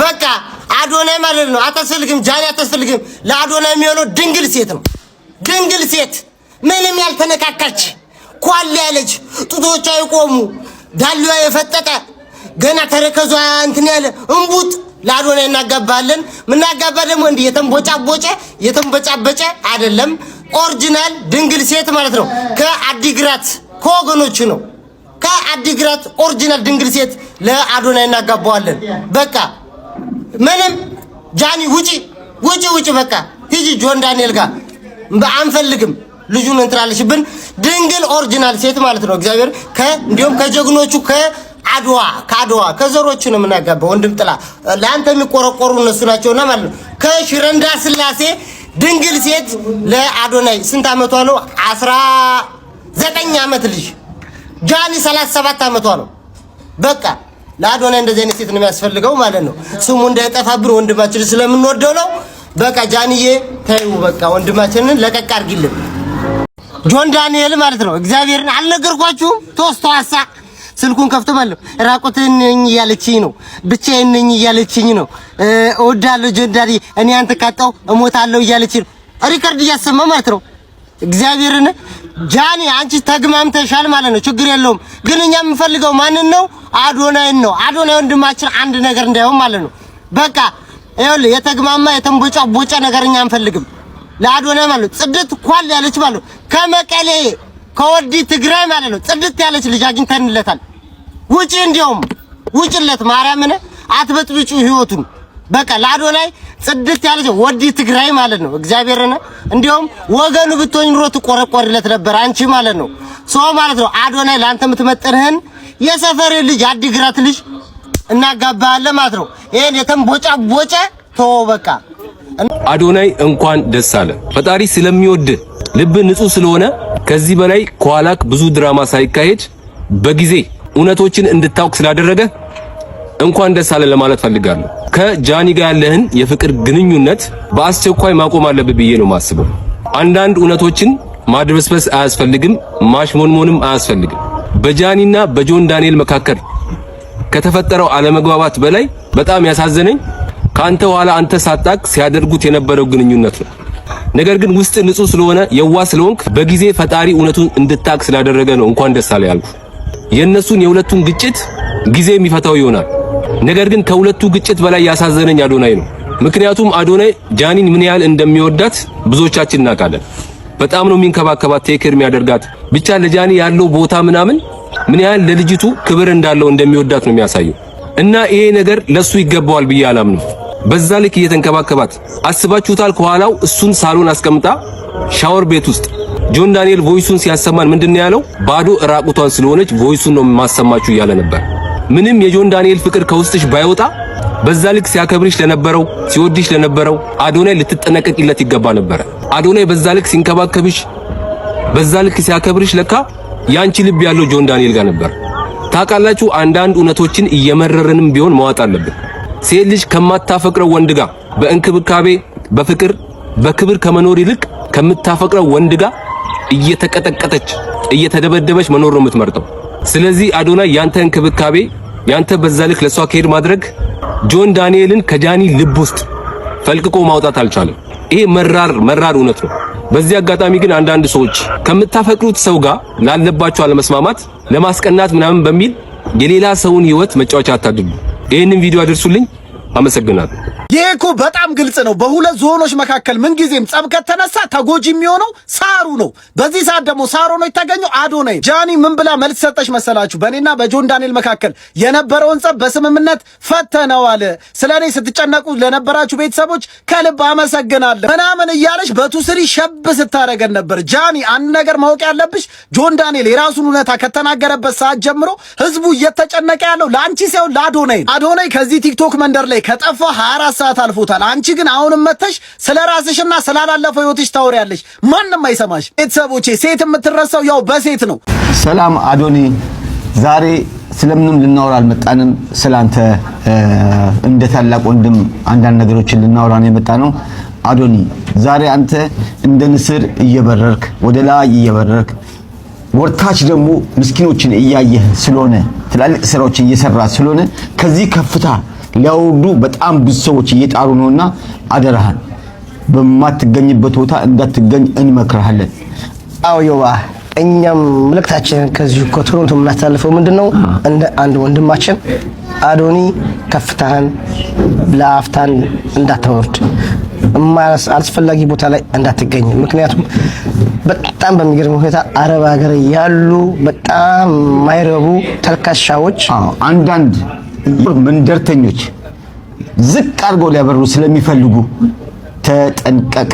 በቃ አዶናይ ማለት ነው አታስፈልግም ጃኒ አታስፈልግም ለአዶናይ የሚሆነው ድንግል ሴት ነው ድንግል ሴት ምንም ያልተነካካች ኳል ያለች ጡቶቿ ይቆሙ ዳልዋ የፈጠጠ ገና ተረከዟ እንትን ያለ እንቡጥ ለአዶናይ እናጋባለን ምናጋባ ደግሞ እንዲህ የተንቦጫበጨ አይደለም ኦሪጂናል ድንግል ሴት ማለት ነው ከአዲግራት ከወገኖቹ ነው ከአዲግራት ኦሪጂናል ድንግል ሴት ለአዶናይ እናጋባዋለን በቃ ምንም ጃኒ ውጪ በቃ ሂጂ ጆን ዳንኤል ጋር አንፈልግም ልጁን እንጥራለሽብን ድንግል ኦሪጂናል ሴት ማለት ነው እግዚአብሔር እንዲሁም ከጀግኖቹ ከአድዋ ከዘሮቹ ነው የምናጋባው ወንድም ጥላ ለአንተ የሚቆረቆሩ እነሱ ናቸውና ማለት ነው ከሽረንዳ ስላሴ ድንግል ሴት ለአዶናይ ስንት አመቷ ነው 19 አመት ልጅ ጃኒ 37 አመቷ ነው በቃ ለአዶናይ እንደዚህ አይነት ሴት ነው የሚያስፈልገው ማለት ነው ስሙ እንዳይጠፋብን ወንድማችን ስለምንወደው ነው በቃ ጃኒዬ ተይው በቃ ወንድማችንን ለቀቅ አድርጊልን ጆን ዳንኤል ማለት ነው እግዚአብሔርን አልነገርኳችሁም ተወስተዋሳ ስልኩን ከፍቶ ማለት ራቁትን ነኝ ያለችኝ ነው ብቻዬን ነኝ ያለችኝ ነው እወዳለሁ ጆን ዳንኤል እኔ አንተ ካጣው እሞታለሁ ያለችኝ ሪከርድ እያሰማ ማለት ነው እግዚአብሔርን ጃኒ አንቺ ተግማምተሻል ማለት ነው ችግር የለውም ግን እኛ የምንፈልገው ማንን ነው አዶናይን ነው አዶናይ ወንድማችን አንድ ነገር እንዳይሆን ማለት ነው በቃ ይኸውልህ የተግማማ የተንቦጫ ነገር እኛ አንፈልግም ለአዶናይ ማለት ጽድት ኳል ያለች ማለት ነው ከመቀሌ ከወዲ ትግራይ ማለት ነው ጽድት ያለች ልጅ አግኝተንለታል ውጪ እንዲያውም ውጪለት ማርያምን አትበጥብጩ ህይወቱን በቃ ለአዶናይ ጽድት ያለች ወዲ ትግራይ ማለት ነው እግዚአብሔርን እንዲያውም ወገኑ ብትሆን ኑሮ ትቆረቆርለት ነበር አንቺ ማለት ነው ሰው ማለት ነው አዶናይ ላንተ የምትመጥንህን የሰፈር ልጅ አዲግራት ልጅ እናጋባለን ማለት ነው ይሄን የተንቦጫ ተው በቃ አዶናይ እንኳን ደስ አለ ፈጣሪ ስለሚወድ ልብ ንጹህ ስለሆነ ከዚህ በላይ ኳላክ ብዙ ድራማ ሳይካሄድ በጊዜ እውነቶችን እንድታውቅ ስላደረገ እንኳን ደስ አለ ለማለት ፈልጋለሁ ከጃኒ ጋር ያለህን የፍቅር ግንኙነት በአስቸኳይ ማቆም አለብህ ብዬ ነው ማስበው አንዳንድ እውነቶችን ማድበስበስ አያስፈልግም ማሽሞንሞንም አያስፈልግም በጃኒና በጆን ዳንኤል መካከል ከተፈጠረው አለመግባባት በላይ በጣም ያሳዘነኝ ካንተ ኋላ አንተ ሳጣቅ ሲያደርጉት የነበረው ግንኙነት ነው ነገር ግን ውስጥ ንጹህ ስለሆነ የዋ ስለሆንክ በጊዜ ፈጣሪ እውነቱን እንድታቅ ስላደረገ ነው እንኳን ደስ አለ ያልኩ የነሱን የሁለቱን ግጭት ጊዜ የሚፈታው ይሆናል ነገር ግን ከሁለቱ ግጭት በላይ ያሳዘነኝ አዶናይ ነው ምክንያቱም አዶናይ ጃኒን ምን ያህል እንደሚወዳት ብዙዎቻችን እናውቃለን በጣም ነው የሚንከባከባት ቴክር የሚያደርጋት ብቻ ለጃኒ ያለው ቦታ ምናምን ምን ያህል ለልጅቱ ክብር እንዳለው እንደሚወዳት ነው የሚያሳየው እና ይሄ ነገር ለሱ ይገባዋል ብዬ አላምንም በዛ ልክ እየተንከባከባት አስባችሁታል ከኋላው እሱን ሳሎን አስቀምጣ ሻወር ቤት ውስጥ ጆን ዳንኤል ቮይሱን ሲያሰማን ምንድነው ያለው ባዶ ራቁቷን ስለሆነች ቮይሱን ነው ማሰማችሁ እያለ ነበር ምንም የጆን ዳንኤል ፍቅር ከውስጥሽ ባይወጣ በዛ ልክ ሲያከብርሽ ለነበረው ሲወድሽ ለነበረው አዶናይ ልትጠነቀቂለት ይገባ ነበር አዶናይ በዛ ልክ ሲንከባከብሽ በዛ ልክ ሲያከብርሽ ለካ ያንቺ ልብ ያለው ጆን ዳንኤል ጋር ነበር ታውቃላችሁ አንዳንድ እውነቶችን እየመረረንም ቢሆን ማዋጥ አለብን ሴት ልጅ ከማታፈቅረው ወንድ ጋር በእንክብካቤ በፍቅር በክብር ከመኖር ይልቅ ከምታፈቅረው ወንድ ጋር እየተቀጠቀጠች እየተደበደበች መኖር ነው የምትመርጠው ስለዚህ አዶናይ ያንተ እንክብካቤ ያንተ በዛ ልክ ለሷ ከሄድ ማድረግ ጆን ዳንኤልን ከጃኒ ልብ ውስጥ ፈልቅቆ ማውጣት አልቻለም ይሄ መራር እውነት ነው በዚህ አጋጣሚ ግን አንዳንድ ሰዎች ከምታፈቅሩት ሰው ጋር ላለባቸው አለመስማማት ለማስቀናት ምናምን በሚል የሌላ ሰውን ህይወት መጫወቻ አታድርጉ ይሄንን ቪዲዮ አድርሱልኝ አመሰግናለሁ ይሄኮ በጣም ግልጽ ነው በሁለት ዞኖች መካከል ምን ጊዜም ጸብ ከተነሳ ተጎጂ የሚሆነው ሳሩ ነው በዚህ ሰዓት ደግሞ ሳሩ ነው የተገኘው አዶናይ ጃኒ ምን ብላ መልስ ሰጠች መሰላችሁ በእኔና በጆን ዳንኤል መካከል የነበረውን ጸብ በስምምነት ፈተነዋል ስለኔ ስትጨነቁ ለነበራችሁ ቤተሰቦች ከልብ አመሰግናለሁ ምናምን እያለች በቱስሪ ሸብ ስታረገን ነበር ጃኒ አንድ ነገር ማወቅ ያለብሽ ጆን ዳንኤል የራሱን እውነታ ከተናገረበት ሰዓት ጀምሮ ህዝቡ እየተጨነቀ ያለው ለአንቺ ሳይሆን ለአዶናይ ከዚህ ቲክቶክ መንደር ላይ ከጠፋ 24 ሰዓት አልፎታል አንቺ ግን አሁንም መተሽ ስለራስሽና ስላላለፈው ህይወትሽ ታወሪያለሽ ማንንም አይሰማሽ ቤተሰቦቼ ሴት የምትረሳው ያው በሴት ነው ሰላም አዶኒ ዛሬ ስለምንም ልናወራ አልመጣንም ስላንተ እንደ ታላቅ ወንድም አንዳንድ ነገሮችን ልናወራ ነው የመጣነው አዶኒ ዛሬ አንተ እንደ ንስር እየበረርክ ወደ ላይ እየበረርክ ወርታች ደግሞ ምስኪኖችን እያየህ ስለሆነ ትላልቅ ስራዎችን እየሰራ ስለሆነ ከዚህ ከፍታ ሊያወርዱ በጣም ብዙ ሰዎች እየጣሩ ነውና አደራህን በማትገኝበት ቦታ እንዳትገኝ እንመክርሃለን። አዎ ዮባ እኛም መልእክታችን ከዚህ ከቶሮንቶ የምናስተላልፈው ምንድነው እንደ አንድ ወንድማችን አዶኒ ከፍታህን ለአፍታን እንዳታወርድ አስፈላጊ ቦታ ላይ እንዳትገኝ። ምክንያቱም በጣም በሚገርም ሁኔታ አረብ ሀገር ያሉ በጣም ማይረቡ ተልካሻዎች አንዳንድ መንደርተኞች ዝቅ አድርገው ሊያበሩ ስለሚፈልጉ ተጠንቀቅ።